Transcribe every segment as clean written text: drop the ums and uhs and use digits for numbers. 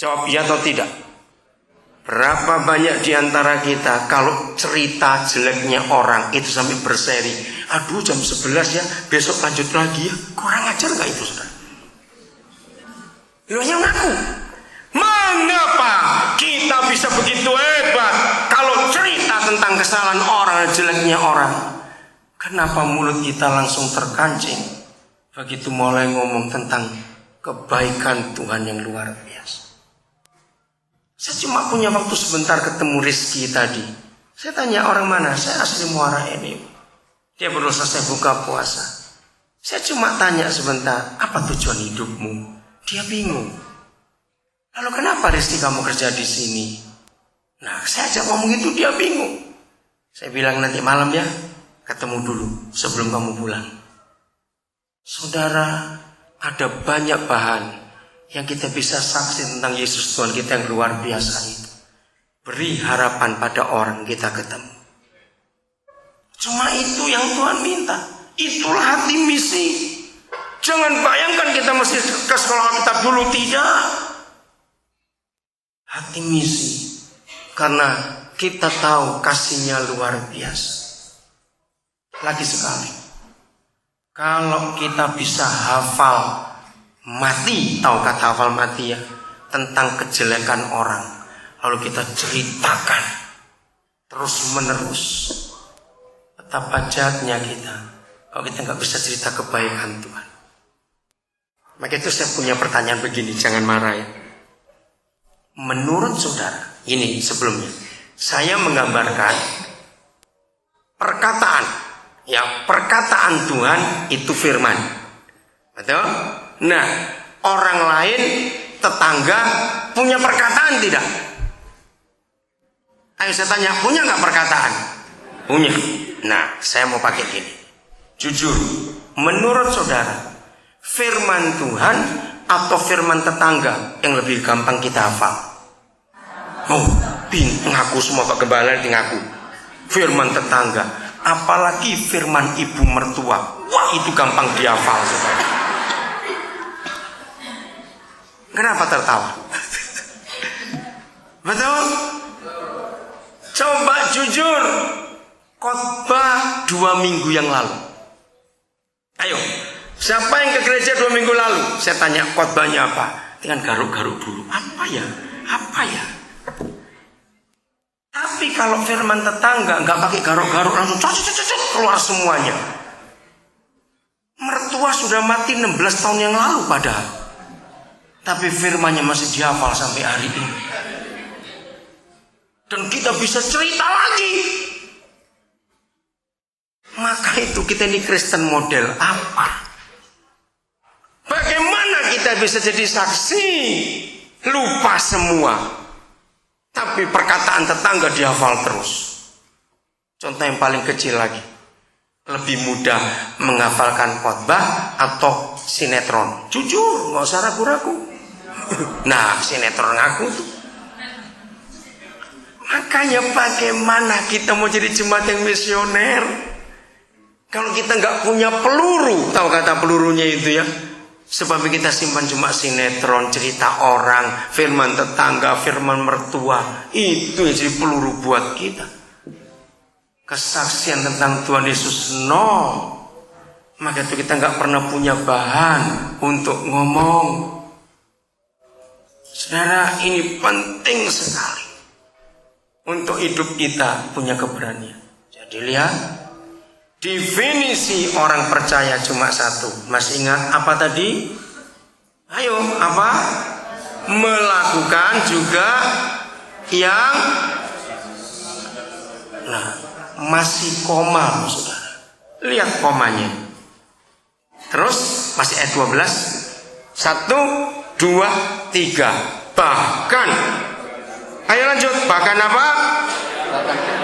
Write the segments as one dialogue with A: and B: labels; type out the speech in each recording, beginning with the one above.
A: Jawab iya atau tidak? Berapa banyak di antara kita kalau cerita jeleknya orang itu sampai berseri. Aduh jam 11 ya, besok lanjut lagi ya. Kurang ajar gak itu saudara? Yang ngaku. Mengapa kita bisa begitu hebat kalau cerita tentang kesalahan orang, jeleknya orang? Kenapa mulut kita langsung terkancing begitu mulai ngomong tentang kebaikan Tuhan yang luar biasa? Saya cuma punya waktu sebentar ketemu Rizky tadi. Saya tanya orang mana? Saya asli Muara Enim. Dia baru selesai buka puasa. Saya cuma tanya sebentar, apa tujuan hidupmu? Dia bingung. Lalu kenapa Rizky kamu kerja di sini? Nah, saya ajak ngomong itu dia bingung. Saya bilang nanti malam ya, ketemu dulu sebelum kamu pulang. Saudara, ada banyak bahan yang kita bisa saksi tentang Yesus Tuhan kita yang luar biasa itu. Beri harapan pada orang kita ketemu. Cuma itu yang Tuhan minta. Itulah hati misi. Jangan bayangkan kita mesti ke sekolah Alkitab dulu, tidak. Hati misi. Karena kita tahu kasihnya luar biasa. Lagi sekali, kalau kita bisa hafal mati, tahu kata hafal mati ya, tentang kejelekan orang, lalu kita ceritakan terus menerus, betapa jahatnya kita kalau kita nggak bisa cerita kebaikan Tuhan. Maka itu saya punya pertanyaan begini, jangan marah ya. Menurut saudara, ini sebelumnya saya menggambarkan perkataan, ya perkataan Tuhan itu firman, betul? Nah, orang lain, tetangga punya perkataan tidak? Ayo saya tanya, punya nggak perkataan? Punya. Nah, saya mau pakai gini. Jujur, menurut saudara, firman Tuhan atau firman tetangga yang lebih gampang kita hafal? Oh, ngaku semua Pak Gembala ngaku. Firman tetangga, apalagi firman ibu mertua. Wah, itu gampang dihafal saudara. Kenapa tertawa? Betul? Coba jujur. Khotbah 2 minggu yang lalu. Ayo, siapa yang ke gereja 2 minggu lalu? Saya tanya khotbahnya apa? Dengan garuk-garuk dulu. Apa ya? Tapi kalau firman tetangga nggak pakai garuk-garuk, langsung keluar semuanya. Mertua sudah mati 16 tahun yang lalu padahal. Tapi firmannya masih dihafal sampai hari ini. Dan kita bisa cerita lagi. Maka itu kita ini Kristen model apa? Bagaimana kita bisa jadi saksi? Lupa semua. Tapi perkataan tetangga dihafal terus. Contoh yang paling kecil lagi. Lebih mudah menghafalkan khotbah atau sinetron? Jujur, nggak usah ragu-ragu. Nah, sinetron aku tuh. Makanya bagaimana kita mau jadi jemaat yang misioner kalau kita nggak punya peluru? Tahu kata pelurunya itu ya? Sebab kita simpan cuma sinetron, cerita orang, firman tetangga, firman mertua. Itu yang jadi peluru buat kita. Kesaksian tentang Tuhan Yesus nol. Maka itu kita nggak pernah punya bahan untuk ngomong. Saudara, ini penting sekali untuk hidup kita punya keberanian. Jadi lihat, definisi orang percaya cuma satu. Masih ingat apa tadi? Ayo, apa? Melakukan juga yang masih koma, saudara. Lihat komanya. Terus masih ayat 12. 1, 2, 3. Bahkan, ayo lanjut. Bahkan apa?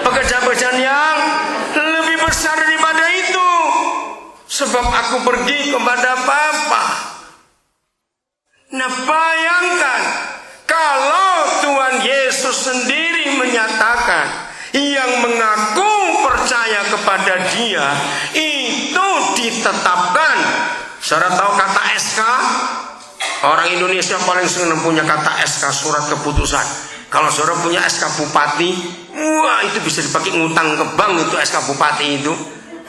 A: Pekerjaan-pekerjaan yang lebih besar daripada itu. Sebab aku pergi kepada Bapa. Nah, bayangkan kalau Tuhan Yesus sendiri menyatakan yang mengaku percaya kepada Dia itu ditetapkan. Saudara tahu kata SK? Orang Indonesia paling sering punya kata SK, surat keputusan. Kalau saudara punya SK bupati, wah itu bisa dipakai ngutang ke bank itu SK bupati itu.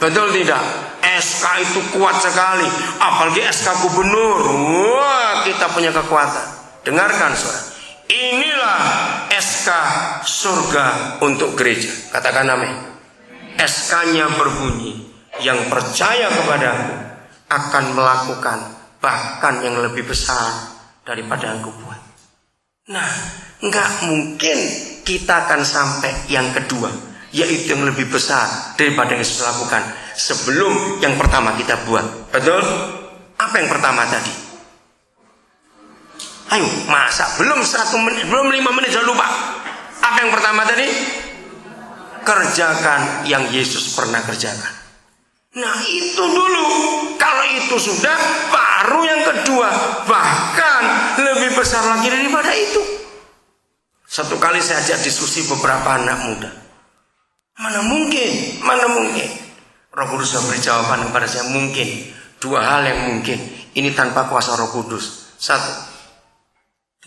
A: Betul tidak? SK itu kuat sekali. Apalagi SK gubernur. Wah kita punya kekuatan. Dengarkan saudara. Inilah SK surga untuk gereja. Katakan amin. SK-nya berbunyi, yang percaya kepadaku akan melakukan bahkan yang lebih besar daripada yang kubuat. Nah, nggak mungkin kita akan sampai yang kedua, yaitu yang lebih besar daripada yang kita lakukan sebelum yang pertama kita buat. Betul? Apa yang pertama tadi? Ayo, masa belum 1 menit, belum 5 menit sudah lupa. Apa yang pertama tadi? Kerjakan yang Yesus pernah kerjakan. Nah itu dulu. Kalau itu sudah, baru yang kedua, bahkan lebih besar lagi daripada itu. Satu kali saya ajak diskusi beberapa anak muda. Mana mungkin Roh Kudus beri jawaban kepada saya. Mungkin. 2 hal yang mungkin. Ini tanpa kuasa Roh Kudus. 1,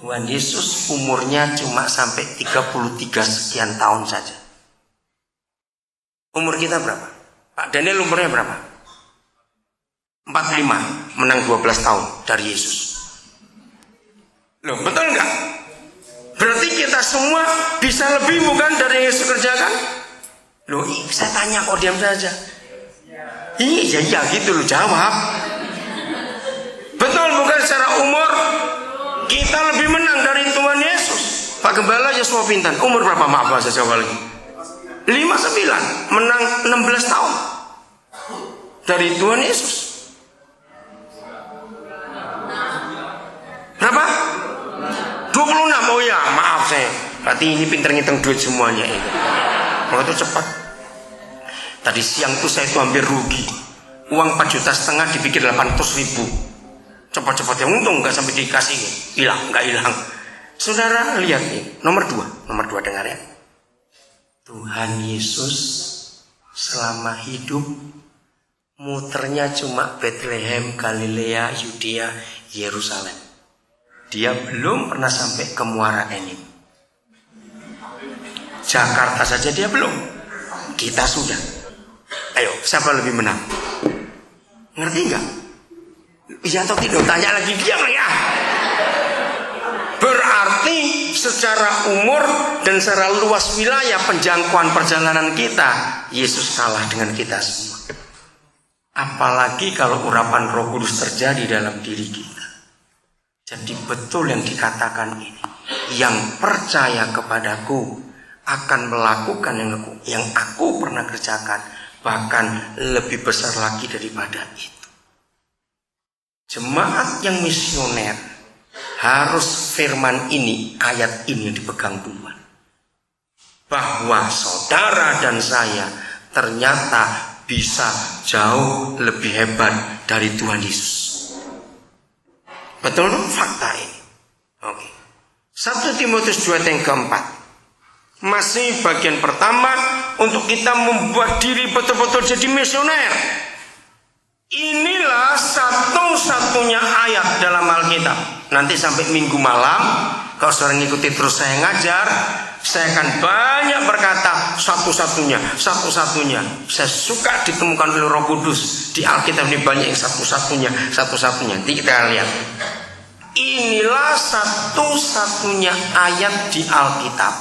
A: Tuhan Yesus umurnya cuma sampai 33 sekian tahun saja. Umur kita berapa? Pak Daniel umurnya berapa? 45, menang 12 tahun dari Yesus. Loh, betul nggak? Berarti kita semua bisa lebih bukan dari Yesus kerjakan? Loh, saya tanya kok diam saja. Iya gitu loh, jawab. Betul bukan secara umur kita lebih menang dari Tuhan Yesus. Pak Gembala Yosua Pintan, umur berapa? Maaf saya jawab lagi. 59, menang 16 tahun dari Tuhan Yesus. Berapa? 26. Oh ya, maaf saya. Berarti ini pinter ngitung duit semuanya itu. Kalau itu cepat. Tadi siang tuh saya tuh hampir rugi. Uang 4,5 juta dipikir 800.000. Cepat-cepat ya, untung nggak sampai dikasih. Nggak hilang. Saudara lihat nih, nomor 2 dengar ya. Tuhan Yesus selama hidup muternya cuma Bethlehem, Galilea, Yudea, Yerusalem. Dia belum pernah sampai ke Muara Enim. Jakarta saja dia belum. Kita sudah. Ayo, siapa lebih menang? Ngerti nggak? Iya atau tidak? Tanya lagi, diam ya. Berarti secara umur dan secara luas wilayah penjangkauan perjalanan kita, Yesus kalah dengan kita semua. Apalagi kalau urapan Roh Kudus terjadi dalam diri kita. Jadi betul yang dikatakan ini. Yang percaya kepadaku akan melakukan yang aku pernah kerjakan, bahkan lebih besar lagi daripada itu. Jemaat yang misioner harus firman ini, ayat ini dipegang duluan. Bahwa saudara dan saya ternyata bisa jauh lebih hebat dari Tuhan Yesus. Betul fakta ini. Oke. 1 Timotius 2 yang keempat. Masih bagian pertama untuk kita membuat diri betul-betul jadi misioner. Inilah satu-satunya ayat dalam Alkitab. Nanti sampai minggu malam, kalau saudara ngikuti terus saya ngajar, saya akan banyak berkata satu-satunya. Saya suka ditemukan oleh Roh Kudus di Alkitab ini banyak yang satu-satunya. Nanti kita lihat. Inilah satu-satunya ayat di Alkitab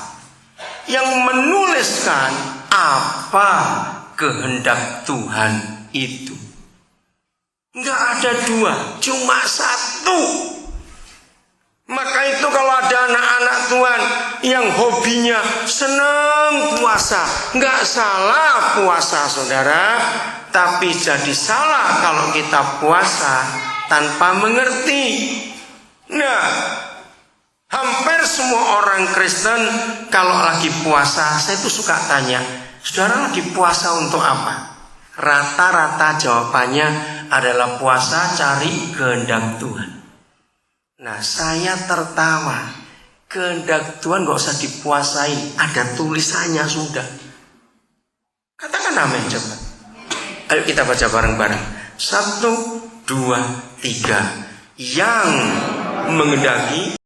A: yang menuliskan apa kehendak Tuhan itu. Nggak ada 2, cuma 1. Maka itu kalau ada anak-anak Tuhan yang hobinya senang puasa, nggak salah puasa saudara, tapi jadi salah kalau kita puasa tanpa mengerti. Nah, hampir semua orang Kristen kalau lagi puasa, saya tuh suka tanya, saudara lagi puasa untuk apa? Rata-rata jawabannya adalah puasa cari kehendak Tuhan. Nah, saya tertawa. Kehendak Tuhan gak usah dipuasain, ada tulisannya sudah. Katakan amin coba. Ayo kita baca bareng-bareng. 1, 2, 3. Yang mengendaki